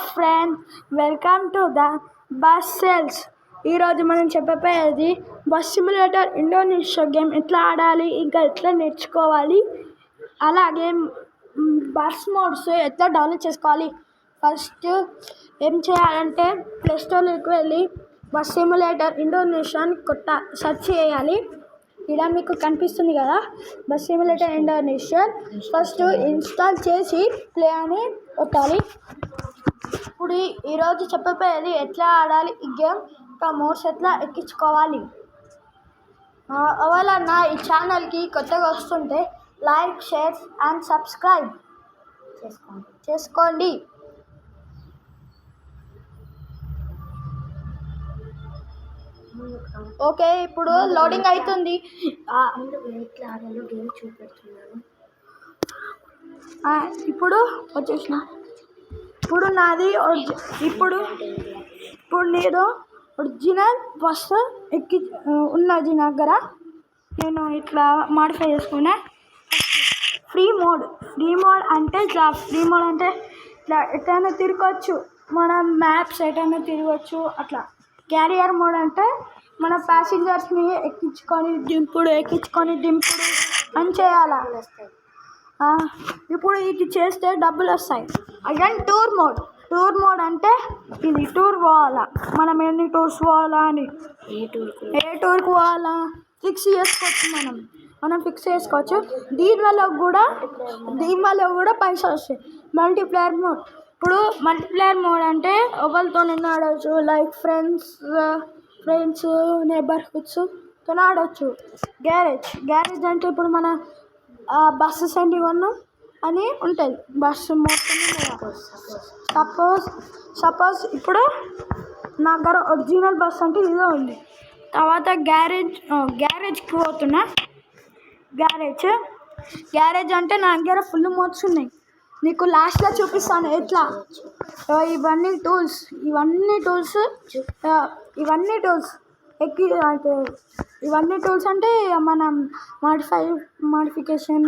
Friends, welcome to the bus sales. ఈరోజు మనం చెప్పబోయేది బస్ సిమ్యులేటర్ ఇండోనేషియా గేమ్ ఎట్లా ఆడాలి, ఇంకా ఎట్లా నేర్చుకోవాలి, అలాగే బస్ మోడ్స్ ఎట్లా డౌన్లోడ్ చేసుకోవాలి. ఫస్ట్ ఏం చేయాలంటే ప్లేస్టోర్లోకి వెళ్ళి బస్ సిమ్యులేటర్ ఇండోనేషియా అని సెర్చ్ చేయాలి. ఇలా మీకు కనిపిస్తుంది కదా, bus simulator Indonesia. First install చేసి ప్లే అని కొట్టాలి. ఇప్పుడు ఈరోజు చెప్పబోయేది ఎట్లా ఆడాలి ఈ గేమ్, ఇంకా మోడ్స్ ఎట్లా ఎక్కించుకోవాలి. ఎవరైనా ఈ ఛానల్కి కొత్తగా వస్తుంటే లైక్, షేర్ అండ్ సబ్స్క్రైబ్ చేసుకోండి. ఓకే, ఇప్పుడు లోడింగ్ అవుతుంది. ఇప్పుడు వచ్చేసిన ఇప్పుడు నాది ఇప్పుడు నేను ఒరిజినల్ బస్సు ఉన్నది నా దగ్గర. నేను ఇట్లా మాడిఫై చేసుకున్నా. ఫ్రీ మోడ్ అంటే ఇట్లా ఇట్లా ఎటైనా తిరగచ్చు, మనం మ్యాప్స్ ఎటైనా తిరగచ్చు. అట్లా క్యారియర్ మోడ్ అంటే మన ప్యాసింజర్స్ని ఎక్కించుకొని దింపుడు అని చేయాలి. ఇప్పుడు ఇది చేస్తే డబ్బులు వస్తాయి. అగైన్ టూర్ మోడ్ అంటే ఇది టూర్ పోవాలా, మనం ఎన్ని టూర్స్ పోవాలా అని, ఏ టూర్కి పోవాలా ఫిక్స్ చేసుకోవచ్చు. మనం ఫిక్స్ చేసుకోవచ్చు. దీనివల్ల కూడా పైసలు వస్తాయి. Multiplayer mode. ఇప్పుడు మల్టీప్లేయర్ మోడ్ అంటే ఎవరితో ఆడవచ్చు, లైక్ ఫ్రెండ్స్ నేబర్హుడ్స్తో ఆడవచ్చు. గ్యారేజ్ అంటే ఇప్పుడు మన బస్సెస్ అంటే ఇవన్నీ అని ఉంటుంది. బస్సు మొత్తం సపోజ్ ఇప్పుడు నా దగ్గర ఒరిజినల్ బస్ అంటే ఇదే ఉంది. తర్వాత గ్యారేజ్కి పోతున్నా. గ్యారేజ్ అంటే నా దగ్గర ఫుల్ మోడ్స్ ఉన్నాయి. నీకు లాస్ట్లో చూపిస్తాను ఎట్లా. ఇవన్నీ టూల్స్ ఇవన్నీ టూల్స్ అంటే మనం మాడిఫికేషన్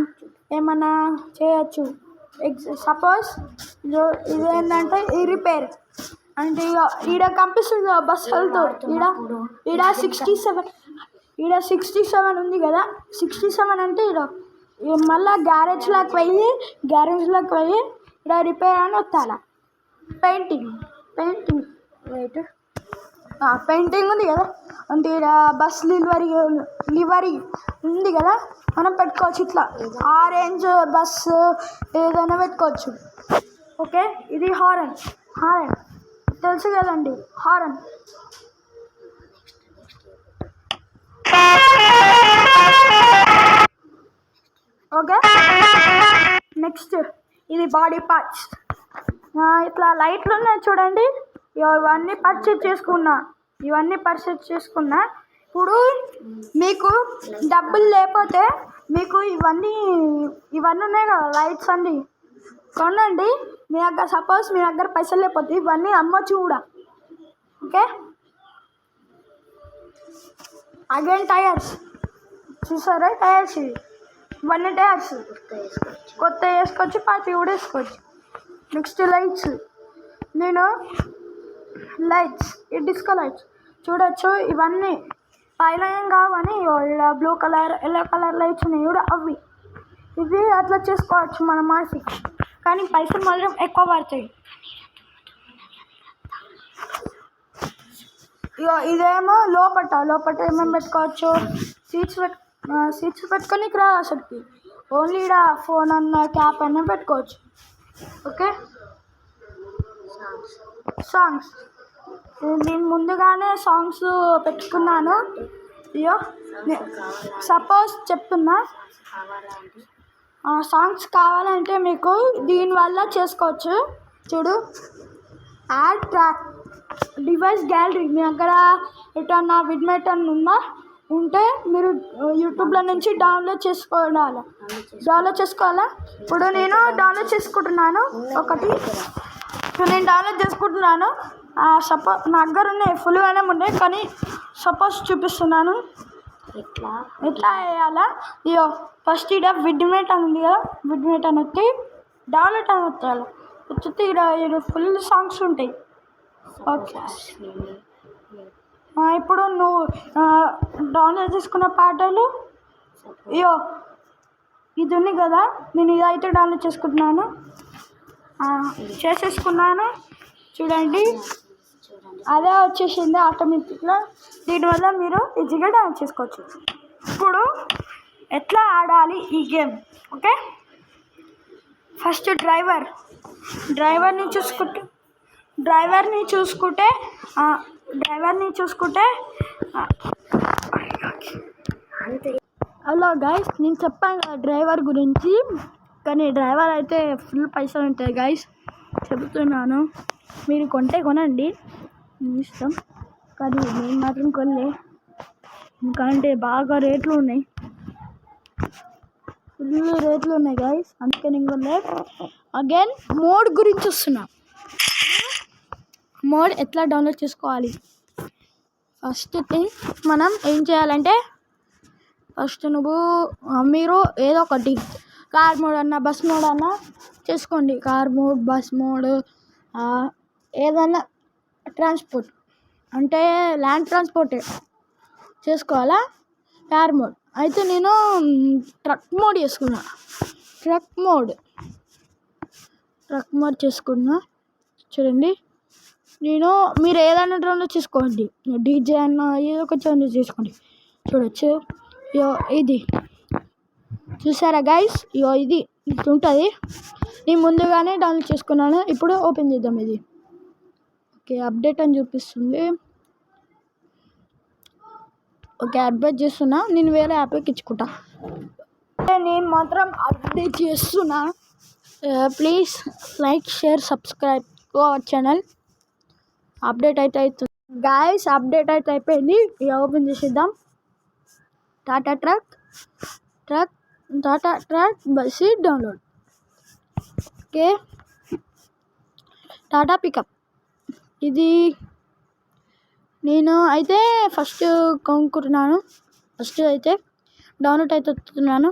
ఏమన్నా చేయొచ్చు. సపోజ్ ఇదేంటంటే ఈ రిపేర్ అంటే ఈడ కనిపిస్తుంది కదా బస్ వెళ్తూ, ఈడ 67 ఉంది కదా. 67 అంటే ఈడ మళ్ళీ గ్యారేజ్లోకి పోయి ఇక్కడ రిపేర్ అని వస్తాను. పెయింటింగ్ ఉంది కదా, అంటే ఇక్కడ బస్ లివరీ ఉంది కదా, మనం పెట్టుకోవచ్చు. ఇట్లా ఆరెంజ్ బస్సు ఏదైనా పెట్టుకోవచ్చు. ఓకే, ఇది హారన్ తెలుసు కదండి, హారన్. ఓకే, నెక్స్ట్ ఇది బాడీ పార్ట్స్. ఇట్లా లైట్లు ఉన్నాయి చూడండి. ఇవన్నీ పర్చేజ్ చేసుకున్నా. ఇప్పుడు మీకు డబ్బులు లేకపోతే మీకు ఇవన్నీ ఉన్నాయి కదా లైట్స్ అన్నీ కొనండి. మీ దగ్గర పైసలు లేకపోతే ఇవన్నీ అమ్మొచ్చు కూడా. ఓకే, అగైన్ టైర్స్ చూసారా, టైర్స్ ఇవన్నీ టైర్స్ కొత్త వేసుకోవచ్చు, పాత కూడా వేసుకోవచ్చు. నెక్స్ట్ నేను లైట్స్ ఈ డిస్కో లైట్స్ చూడొచ్చు. ఇవన్నీ పైన ఏం కావని ఇలా blue colour, yellow colour lights ఉన్నాయి కూడా, ఇవి అట్లా చేసుకోవచ్చు మనం మాడిఫికేషన్. కానీ పైసలు మాత్రం ఎక్కువ పడతాయి. ఇదేమో లోపల ఏమేమి పెట్టుకోవచ్చు, సీట్స్ పెట్టుకొని ఇక్కడ అసలుకి ఓన్లీ ఇక్కడ ఫోన్ అన్న క్యాప్ అన్న పెట్టుకోవచ్చు. ఓకే, సాంగ్స్ నేను ముందుగానే సాంగ్స్ పెట్టుకున్నాను. సపోజ్ చెప్తున్నా, సాంగ్స్ కావాలంటే మీకు దీనివల్ల చేసుకోవచ్చు. చూడు, యాడ్ ట్రాక్ డివైస్ గ్యాలరీ. మీ దగ్గర ఎటన్నా విడ్మెటన్ ఉంటే మీరు యూట్యూబ్లో నుంచి డౌన్లోడ్ చేసుకోవాలా. ఇప్పుడు నేను డౌన్లోడ్ చేసుకుంటున్నాను. నేను డౌన్లోడ్ చేసుకుంటున్నాను. సపోజ్ నా దగ్గర ఉన్నాయి, ఫుల్గానే ఉన్నాయి, కానీ సపోజ్ చూపిస్తున్నాను ఎట్లా వేయాలా. ఫస్ట్ ఇక్కడ విడ్మెటన్ ఉంది కదా, విడ్మెటన్ వచ్చి డౌన్లోడ్ అని వస్తాను. వచ్చితే ఇక్కడ ఫుల్ సాంగ్స్ ఉంటాయి. ఓకే, ఇప్పుడు నువ్వు డౌన్లోడ్ చేసుకున్న పాటలు అయ్యో ఇది ఉంది కదా, నేను ఇదైతే డౌన్లోడ్ చేసుకుంటున్నాను, చేసేసుకున్నాను. చూడండి అదే వచ్చేసింది ఆటోమేటిక్గా. దీనివల్ల మీరు ఈజీగా డౌన్లోడ్ చేసుకోవచ్చు. ఇప్పుడు ఎట్లా ఆడాలి ఈ గేమ్? ఓకే, ఫస్ట్ డ్రైవర్ని చూసుకుంటే హలో గైస్, నేను చెప్పాను కదా డ్రైవర్ గురించి, కానీ డ్రైవర్ అయితే ఫుల్ పైసలు ఉంటాయి గైస్, చెబుతున్నాను. మీరు కొంటే కొనండి, మీ ఇష్టం, కానీ నేను మాత్రం కొనలే, ఎందుకంటే బాగా రేట్లు ఉన్నాయి, ఫుల్ రేట్లు ఉన్నాయి గైస్, అందుకే నేను కొనలే. అగైన్ మోడ్ గురించి వస్తున్నా. మోడ్ ఎట్లా డౌన్లోడ్ చేసుకోవాలి? ఫస్ట్ థింగ్ మనం ఏం చేయాలంటే, ఫస్ట్ మీరు ఏదో ఒకటి కార్ మోడ్ అన్నా బస్ మోడ్ అన్నా చేసుకోండి. కార్ మోడ్, బస్ మోడ్, ఏదన్నా ట్రాన్స్పోర్ట్ అంటే ల్యాండ్ ట్రాన్స్పోర్టే చేసుకోవాలా. కార్ మోడ్ అయితే నేను ట్రక్ మోడ్ చేసుకున్నా. ట్రక్ మోడ్ చేసుకున్నా. చూడండి, మీరు ఏదైనా డ్రోన్లో చేసుకోండి, డీజే అన్న ఏదో ఒక ఛానల్ చేసుకోండి. చూడొచ్చు, ఇది చూసారా గైస్, ఇది ఉంటుంది. నేను ముందుగానే డౌన్లోడ్ చేసుకున్నాను. ఇప్పుడు ఓపెన్ చేద్దాం. ఇది ఓకే, అప్డేట్ అని చూపిస్తుంది. ఓకే, అప్డేట్ చేస్తున్నా. నేను వేరే యాప్ ఎక్కించుకుంటా. నేను మాత్రం అప్డేట్ చేస్తున్నా. Please like, share, subscribe to our channel. Update అయితే అవుతుంది గాయస్, అప్డేట్ అయితే అయిపోయింది. ఇక ఓపెన్ చేసేద్దాం. Tata truck bus download. Okay, Tata pickup. ఇది నేను అయితే ఫస్ట్ కొనుక్కుంటున్నాను. ఫస్ట్ అయితే డౌన్లోడ్ అయితే వస్తున్నాను.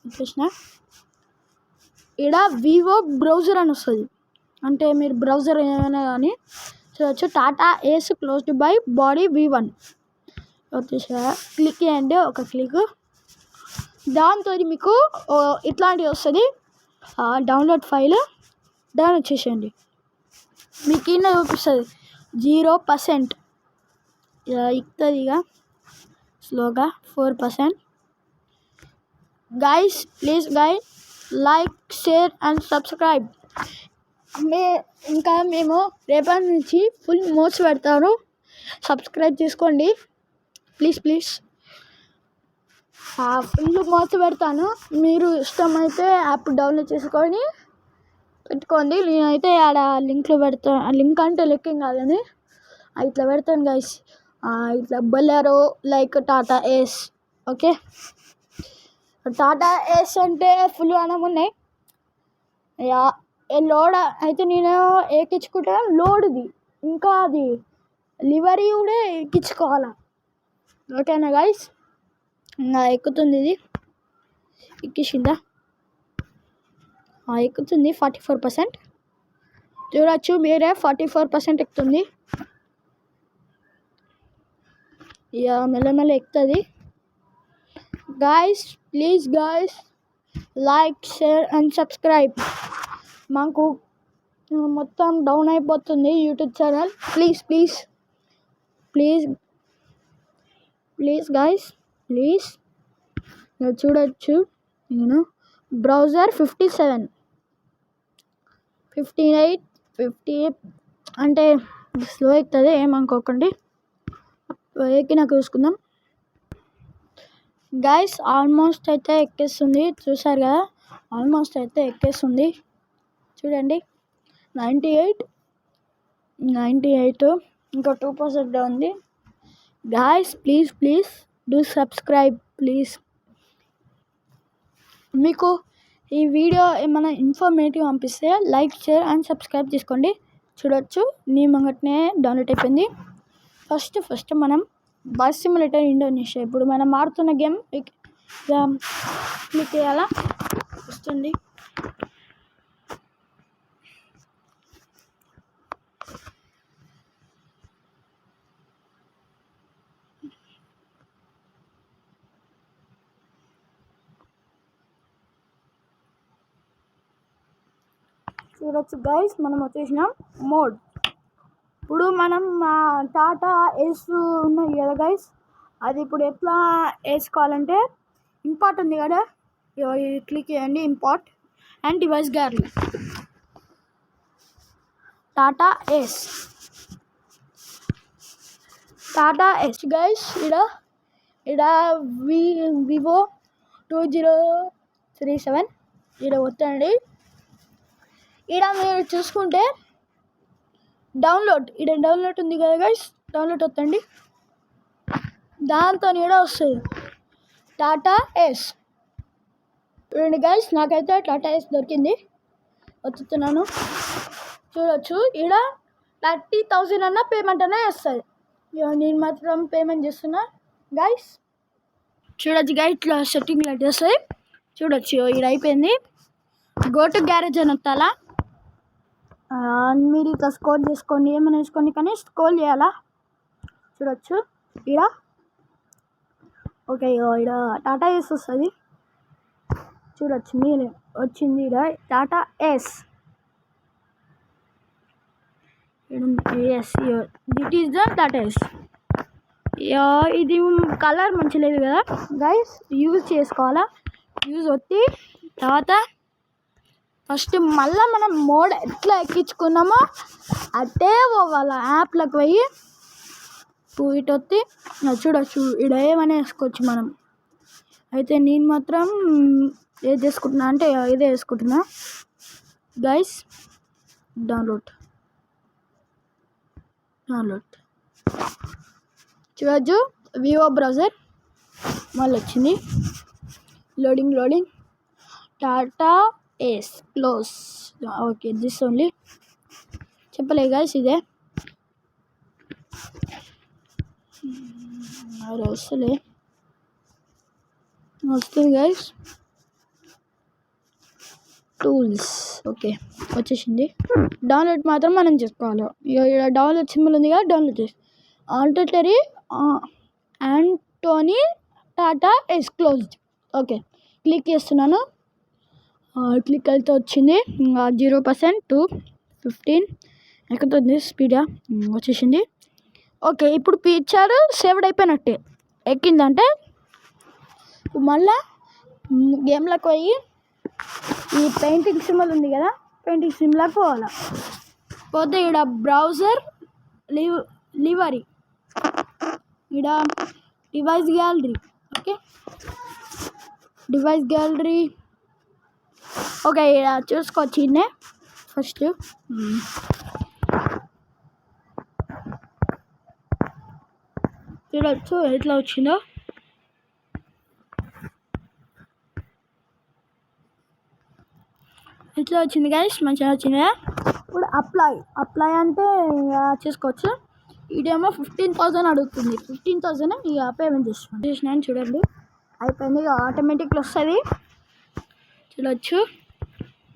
వచ్చేసిన ఇక్కడ వివో బ్రౌజర్ అని వస్తుంది. అంటే మీరు బ్రౌజర్ ఏమైనా కానీ చూడవచ్చు. టాటా ఏస్ క్లోజ్డ్ బై బాడీ V1 వచ్చేసా. క్లిక్ చేయండి, ఒక క్లిక్. దాంతో మీకు ఇట్లాంటివి వస్తుంది. డౌన్లోడ్ ఫైల్ డౌన్లోడ్ చేసేయండి. మీకు కింద చూపిస్తుంది 0%. ఎక్కుతుంది ఇక స్లోగా 4%. Guys please like, share and subscribe. ఇంకా మేము రేపటి నుంచి ఫుల్ మోడ్స్ పెడతారు. సబ్స్క్రైబ్ చేసుకోండి ప్లీజ్. ఫుల్ మోడ్స్ పెడతాను. మీరు ఇష్టమైతే యాప్ డౌన్లోడ్ చేసుకొని పెట్టుకోండి. నేనైతే ఆడ లింక్లో పెడతాను. లింక్ అంటే లింక్ కాదని ఇట్లా పెడతాను గైస్. ఇట్లా బొలెరో లైక్ టాటా ఏస్. ఓకే, టాటా ఏస్ అంటే ఫుల్ అనం ఉన్నాయి. లోడ్ అయితే నేను ఎక్కించుకుంటాను. లోడ్ది ఇంకా అది లివరీ కూడా ఎక్కించుకోవాలా. ఓకేనా గైస్, ఇంకా ఎక్కుతుంది. ఇది ఎక్కించిందా? ఎక్కుతుంది 44%. చూడొచ్చు మీరే, 44% ఎక్కుతుంది. ఇక మెల్లమెల్ల ఎక్కుతుంది. Guys please like, share and subscribe. మాకు మొత్తం డౌన్ అయిపోతుంది యూట్యూబ్ ఛానల్. ప్లీజ్ గైస్ మీరు చూడొచ్చు. నేను బ్రౌజర్ 57, 58, 50 అంటే స్లో అవుతుంది, ఏమనుకోకండి. ఎక్కినాక చూసుకుందాం. గైస్ ఆల్మోస్ట్ అయితే ఎక్కేస్తుంది. చూసారు కదా, ఆల్మోస్ట్ అయితే ఎక్కేస్తుంది. చూడండి 98, ఇంకా 2% ఉంది. Guys please do subscribe please. మీకు ఈ వీడియో ఏమైనా ఇన్ఫర్మేటివ్ అనిపిస్తే లైక్, షేర్ అండ్ సబ్స్క్రైబ్ చేసుకోండి. చూడొచ్చు నీ ముంగటనే డౌన్లోడ్ అయిపోయింది. ఫస్ట్ మనం బస్ సిమ్యులేటర్ ఇండోనేషియా. ఇప్పుడు మనం ఆడుతున్న గేమ్ క్లిక్ చేయాలా వస్తుంది. చూడొచ్చు గైస్, మనం వచ్చేసినాం మోడ్. ఇప్పుడు మనం టాటా ఏస్ ఉన్నాయి కదా గైస్, అది ఇప్పుడు ఎట్లా వేసుకోవాలంటే ఇంపార్ట్ ఉంది కదా, క్లిక్ చేయండి import and device gallery Tata ace guys. ఇక్కడ వివో 2037 ఇక్కడ వస్తుంది. ఇక్కడ మీరు చూసుకుంటే డౌన్లోడ్ ఉంది కదా గైస్, డౌన్లోడ్ వస్తుంది. దాంతో కూడా వస్తుంది టాటా ఏస్. చూడండి గైస్, నాకైతే టాటా ఏస్ దొరికింది, వచ్చుతున్నాను. చూడొచ్చు ఇక్కడ 30,000 అన్న పేమెంట్ అనే వస్తుంది. నేను మాత్రం పేమెంట్ చేస్తున్నా గైస్. చూడొచ్చు గైస్, ఇట్లా సెట్టింగ్ లైట్ వస్తాయి. చూడొచ్చు ఇక్కడ అయిపోయింది. గో టు గ్యారేజ్ అని వస్తాలా, మీరు ఇట్లా స్కోర్ చేసుకోండి, ఏమైనా వేసుకోండి కానీ స్కోర్ చేయాలా. చూడొచ్చు ఇక్కడ ఓకే, ఇక్కడ టాటా ఏస్ వస్తుంది. చూడొచ్చు మీరు వచ్చింది ఇక్కడ టాటా ఏస్. ఎస్, దిట్ ఈస్ ద టాటా ఏస్. ఇది కలర్ మంచి లేదు కదా గైస్, యూజ్ చేసుకోవాలా. యూజ్ వచ్చి తర్వాత ఫస్ట్ మళ్ళీ మనం మోడ్ ఎట్లా ఎక్కించుకున్నామో అట్టే పోవాల యాప్లకు పోయి ఇటు వచ్చి చూడొచ్చు ఇక్కడ ఏమైనా వేసుకోవచ్చు మనం. అయితే నేను మాత్రం ఏది చేసుకుంటున్నా అంటే ఇదే వేసుకుంటున్నా గైస్. డౌన్లోడ్ చూడొచ్చు, వివో బ్రౌజర్ మళ్ళీ వచ్చింది. Loading Tata ace close. Okay, this only చెప్పలే గైస్, ఇదే వస్తుంది గైస్. టూల్స్ ఓకే వచ్చేసింది. డౌన్లోడ్ మాత్రం మనం చేసుకోవాలి. ఇక్కడ డౌన్లోడ్ సింబల్ ఉంది కదా, డౌన్లోడ్ చేసి ఆల్టరీ యాంటోనీ టాటా ఏస్ క్లోజ్డ్. ఓకే, క్లిక్ చేస్తున్నాను. క్లిక్ అయితే వచ్చింది 0% to 15 ఎక్కుతుంది స్పీడ్గా వచ్చేసింది. ఓకే, ఇప్పుడు పిక్చర్ సేవ్డ్ అయిపోయినట్టే. ఎక్కిందంటే మళ్ళా గేమ్లోకి పోయి ఈ పెయింటింగ్ సింబల్ ఉంది కదా, పెయింటింగ్ సింబల్కి పోవాలి. పోతే ఇక్కడ బ్రౌజర్ లివరీ, ఇక్కడ device gallery. Okay, device gallery okay, ఇక్కడ చూసుకోవచ్చు. ఇన్నే ఫస్ట్ చూడవచ్చు ఎట్లా వచ్చిందో. ఇట్లా వచ్చింది గైస్, మంచిగా వచ్చింది. ఇప్పుడు అప్లై అంటే చేసుకోవచ్చు. ఇదేమో 15,000 అడుగుతుంది. 15,000 ఇక పేమెంట్ చేసినాను. చూడండి అయిపోయింది, ఇక ఆటోమేటిక్గా వస్తుంది. చూడవచ్చు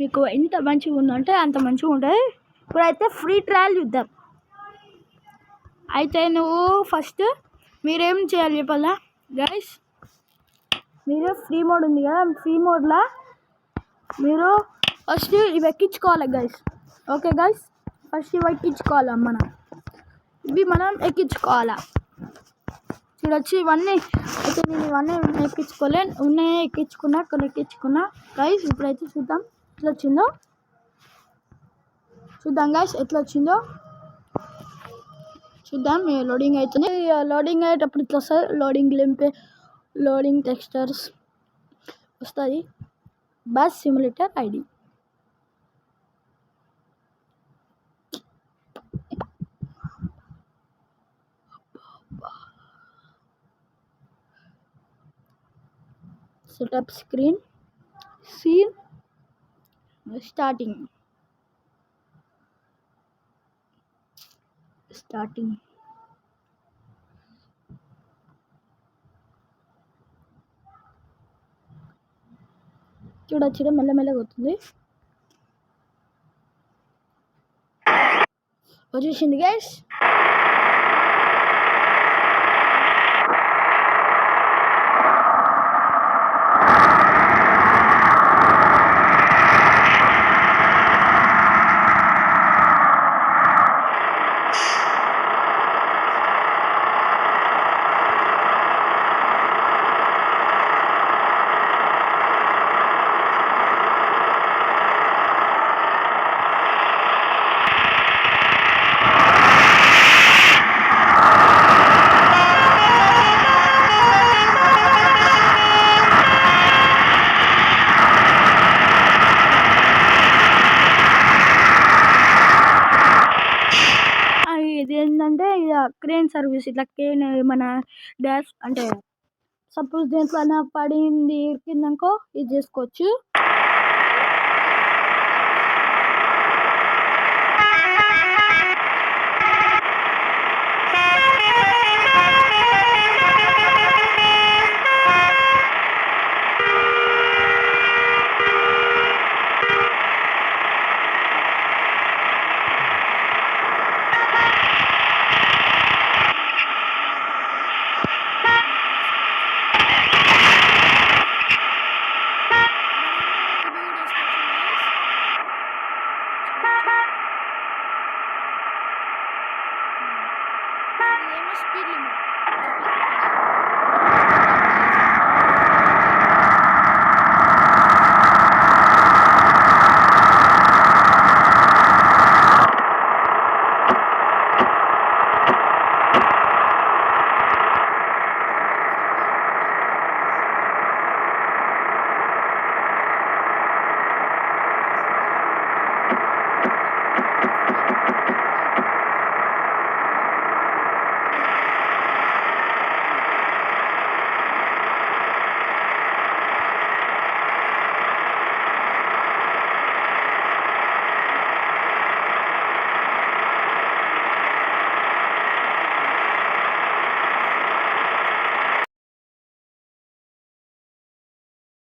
మీకు ఎంత మంచిగా ఉందంటే అంత మంచిగా ఉంటుంది. ఇప్పుడైతే ఫ్రీ ట్రయల్ చూద్దాం. అయితే నువ్వు ఫస్ట్ మీరేం చేయాలి చెప్పాలా గైస్, మీరు ఫ్రీ మోడ్ ఉంది కదా, ఫ్రీ మోడ్లో మీరు ఫస్ట్ ఇవి ఎక్కించుకోవాలి గైస్. ఓకే గైస్, ఫస్ట్ ఇవి ఎక్కించుకోవాలి మనం ఎక్కించుకోవాలా. చూడొచ్చు ఇవన్నీ. అయితే నేను ఇవన్నీ ఎక్కించుకున్నా కొన్ని ఎక్కించుకున్నా గైస్. ఇప్పుడైతే చూద్దాం ఎట్లా వచ్చిందో. గైస్ ఎట్లా వచ్చిందో చూద్దాం. లోడింగ్ అవుతుంది. లోడింగ్ అయ్యేటప్పుడు ఇట్లా వస్తుంది. లోడింగ్ టెక్స్చర్స్ వస్తుంది. Bus simulator ID setup scene starting చూడొచ్చు మెల్లమెల్లగా అవుతుంది. వచ్చేసింది గైస్. క్రేన్ సర్వీస్ ఇట్లా క్రేన్ మన డాష్ అంటే సపోజ్ దేంట్లో పడింది ఇరికిందనుకో ఇది చేసుకోవచ్చు. Speed limit